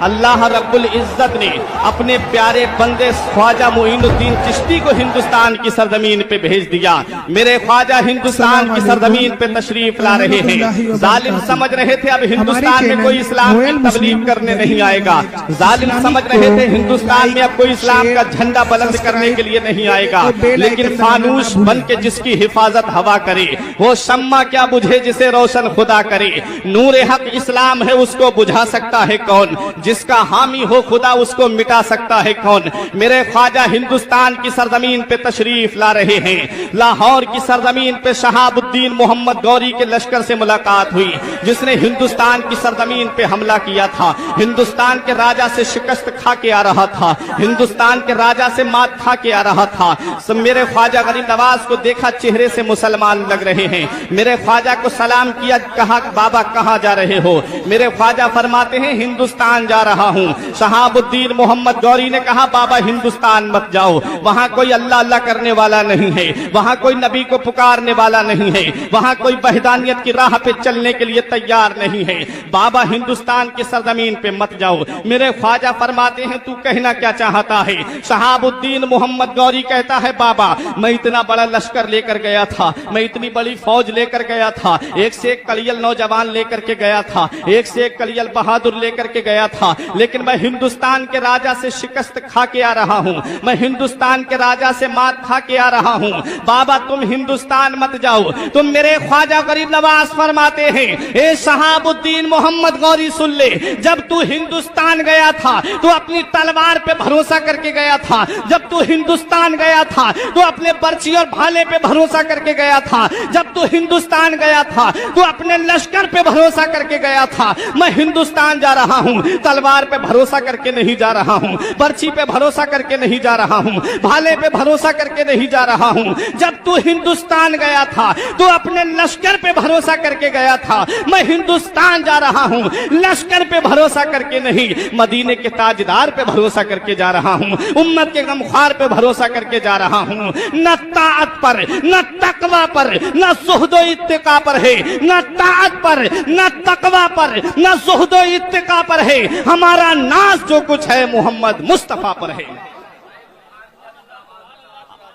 अल्लाह रब्बुल इज्जत ने अपने प्यारे बंदे ख्वाजा मोइनुद्दीन चिश्ती को हिंदुस्तान की सरजमीन पे भेज दिया। मेरे ख्वाजा हिंदुस्तान की सरजमीन पे तशरीफ ला रहे हैं। जालिम समझ रहे थे अब हिंदुस्तान में कोई इस्लाम की तबलीग करने नहीं आएगा। जालिम समझ रहे थे हिंदुस्तान में अब कोई इस्लाम का झंडा बुलंद करने के लिए नहीं आएगा। लेकिन फानूस बन के जिसकी हिफाजत हवा करे, वो शम्मा क्या बुझे जिसे रोशन खुदा करे। नूर हक इस्लाम है उसको बुझा सकता है कौन, जिसका हामी हो खुदा उसको मिटा सकता है कौन। मेरे ख्वाजा हिंदुस्तान की सरजमीन पे तशरीफ ला रहे हैं। लाहौर की सरजमीन पे शहाबुद्दीन मोहम्मद गौरी के लश्कर से मुलाकात हुई, जिसने हिंदुस्तान की सरजमीन पे हमला किया था। हिंदुस्तान के राजा से शिकस्त खा के आ रहा था, हिंदुस्तान के राजा से मात खा के आ रहा था। सब मेरे ख्वाजा गरीब नवाज को देखा, चेहरे से मुसलमान लग रहे हैं। मेरे ख्वाजा को सलाम किया, कहा बाबा कहाँ जा रहे हो। मेरे ख्वाजा फरमाते हैं हिंदुस्तान जा रहा हूँ। शहाबुद्दीन मोहम्मद गौरी ने कहा बाबा हिंदुस्तान मत जाओ, वहाँ कोई अल्लाह अल्लाह करने वाला नहीं है, वहाँ कोई नबी को पुकारने वाला नहीं है, वहाँ कोई वहदानियत की राह पे चलने के लिए तैयार नहीं है। बाबा हिंदुस्तान की सरजमीन पे मत जाओ। मेरे ख्वाजा फरमाते हैं तू कहना क्या चाहता है। शहाबुद्दीन मोहम्मद गौरी कहता है बाबा मैं इतना बड़ा लश्कर लेकर गया था, मैं इतनी बड़ी फौज लेकर गया था, एक से एक कलियल नौजवान लेकर के गया था, एक से एक कलियल बहादुर लेकर के गया था, लेकिन मैं हिंदुस्तान के राजा से शिकस्त खा के आ रहा हूँ, मैं हिंदुस्तान के राजा से मात खा के आ रहा हूँ। बाबा तुम हिंदुस्तान मत जाओ। तुम मेरे ख्वाजा गरीब नवाज फरमाते हैं ए शहाबुद्दीन मोहम्मद गौरी सुन ले, जब तू हिंदुस्तान गया था तो अपनी तलवार पे भरोसा करके गया था, जब तू हिंदुस्तान गया था तो अपने बर्छी और भाले पे भरोसा करके गया था, जब तू हिंदुस्तान गया था तो अपने लश्कर पे भरोसा करके गया था। मैं हिंदुस्तान जा रहा हूँ, तलवार पे भरोसा करके नहीं जा रहा हूँ, बर्छी पे भरोसा करके नहीं जा रहा हूँ, भाले पे भरोसा करके नहीं जा रहा हूँ। जब तू हिंदुस्तान गया था तो अपने लश्कर पे भरोसा करके गया था। मैं हिंदुस्तान जा रहा हूँ, लश्कर पे भरोसा करके नहीं, मदीने के ताजदार पे भरोसा करके जा रहा हूँ, उम्मत के गमख्वार पे भरोसा करके जा रहा हूँ। न ताअत पर, न तकवा पर, न सुहदो इत्तिका पर है, न ताअत पर, न तकवा पर, न सुहदो इत्तिका पर है। हमारा नाज जो कुछ है मोहम्मद मुस्तफा पर है।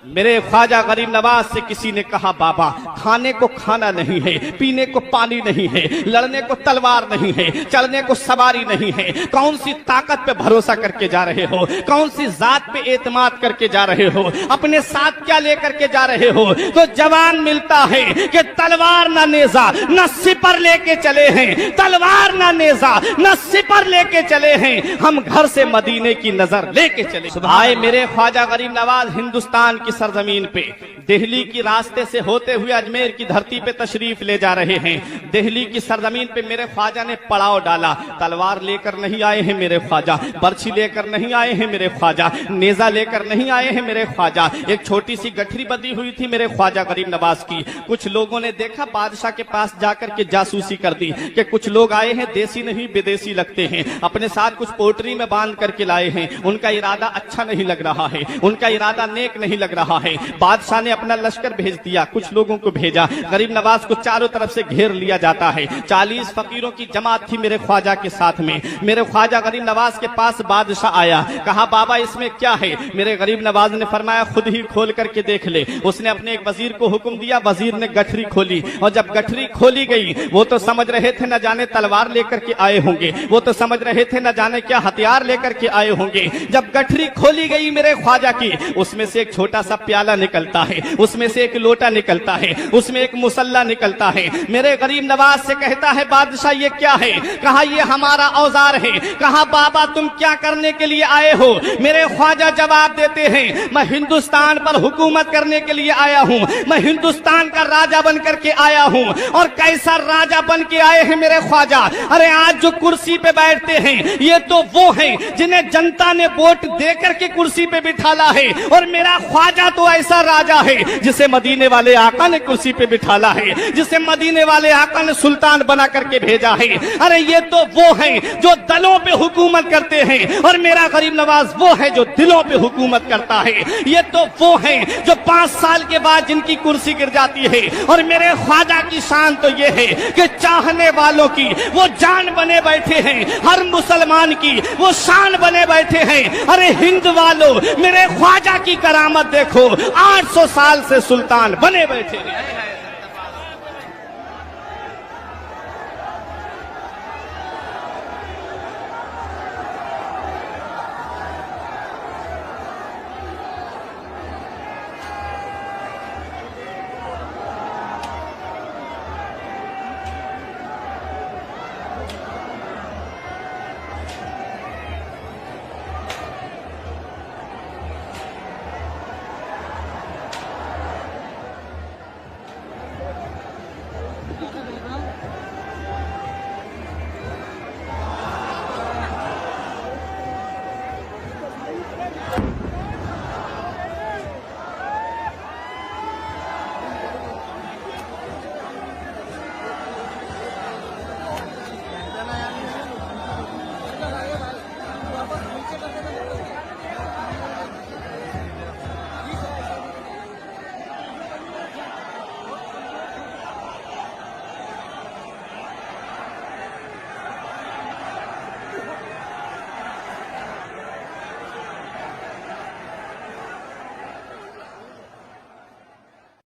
मेरे ख्वाजा गरीब नवाज से किसी ने कहा बाबा खाने को खाना नहीं है, पीने को पानी नहीं है, लड़ने को तलवार नहीं है, चलने को सवारी नहीं है, कौन सी ताकत पे भरोसा करके जा रहे हो, कौन सी जात पे एतमाद करके जा रहे हो, अपने साथ क्या लेकर के जा रहे हो। तो जवान मिलता है कि तलवार ना नेजा न सिपर लेके चले हैं, तलवार ना नेजा न सिपर लेके चले हैं, हम घर से मदीने की नजर लेके चले। आए मेरे ख्वाजा गरीब नवाज हिंदुस्तान की सरजमीन पे दिल्ली की रास्ते से होते हुए अजमेर की धरती पे तशरीफ ले जा रहे हैं। दिल्ली की सरजमीन पे मेरे ख्वाजा ने पड़ाव डाला। तलवार लेकर नहीं आए हैं मेरे ख्वाजा, बर्छी लेकर नहीं आए हैं मेरे ख्वाजा, नेजा लेकर नहीं आए हैं मेरे ख्वाजा। एक छोटी सी गठरी बंधी हुई थी मेरे ख्वाजा गरीब नवाज की। कुछ लोगों ने देखा, बादशाह के पास जाकर के जासूसी कर दी कि कुछ लोग आए हैं, देसी नहीं विदेशी लगते हैं, अपने साथ कुछ पोटरी में बांध करके लाए हैं, उनका इरादा अच्छा नहीं लग रहा है, उनका इरादा नेक नहीं लग रहा है। बादशाह ने अपना लश्कर भेज दिया, कुछ लोगों को भेजा, गरीब नवाज को चारों तरफ से घेर लिया जाता है। 40 फकीरों की जमात थी मेरे ख्वाजा के साथ में। मेरे ख्वाजा गरीब नवाज के पास बादशाह आया, कहा बाबा इसमें क्या है। मेरे गरीब नवाज ने फरमाया खुद ही खोल करके देख ले। उसने अपने एक वजीर को हुक्म दिया, वजीर ने गठरी खोली, और जब गठरी खोली गई वो तो समझ रहे थे न जाने तलवार लेकर के आए होंगे, वो तो समझ रहे थे न जाने क्या हथियार लेकर के आए होंगे। जब गठरी खोली गई मेरे ख्वाजा की, उसमें से एक छोटा सा प्याला निकलता है, उसमें से एक लोटा निकलता है, उसमें एक मुसल्ला निकलता है। मेरे गरीब नवाज से कहता है बादशाह ये क्या है। कहा ये हमारा औजार है। कहा बाबा तुम क्या करने के लिए आए हो। मेरे ख्वाजा जवाब देते हैं मैं हिंदुस्तान पर हुकूमत करने के लिए आया हूँ, मैं हिंदुस्तान का राजा बन करके आया हूँ। और कैसा राजा बन के आए हैं मेरे ख्वाजा। अरे आज जो कुर्सी पे बैठते हैं ये तो वो हैं जिन्हें जनता ने वोट दे करके कुर्सी पे बिठाला है, और मेरा ख्वाजा ख्वाजा तो ऐसा राजा है जिसे मदीने वाले आका ने कुर्सी पे बिठाला है, जिसे मदीने वाले आका ने सुल्तान बना करके भेजा है। अरे ये तो वो है जो दलों पे हुकूमत करते हैं, और मेरा गरीब नवाज वो है जो दिलों पे हुकूमत करता है। ये तो वो है जो 5 साल के बाद जिनकी कुर्सी गिर जाती है, और मेरे ख्वाजा की शान तो ये है कि चाहने वालों की वो जान बने बैठे हैं, हर मुसलमान की वो शान बने बैठे हैं। अरे हिंद वालों, मेरे ख्वाजा की करामत देखो, 800 साल से सुल्तान बने बैठे हैं।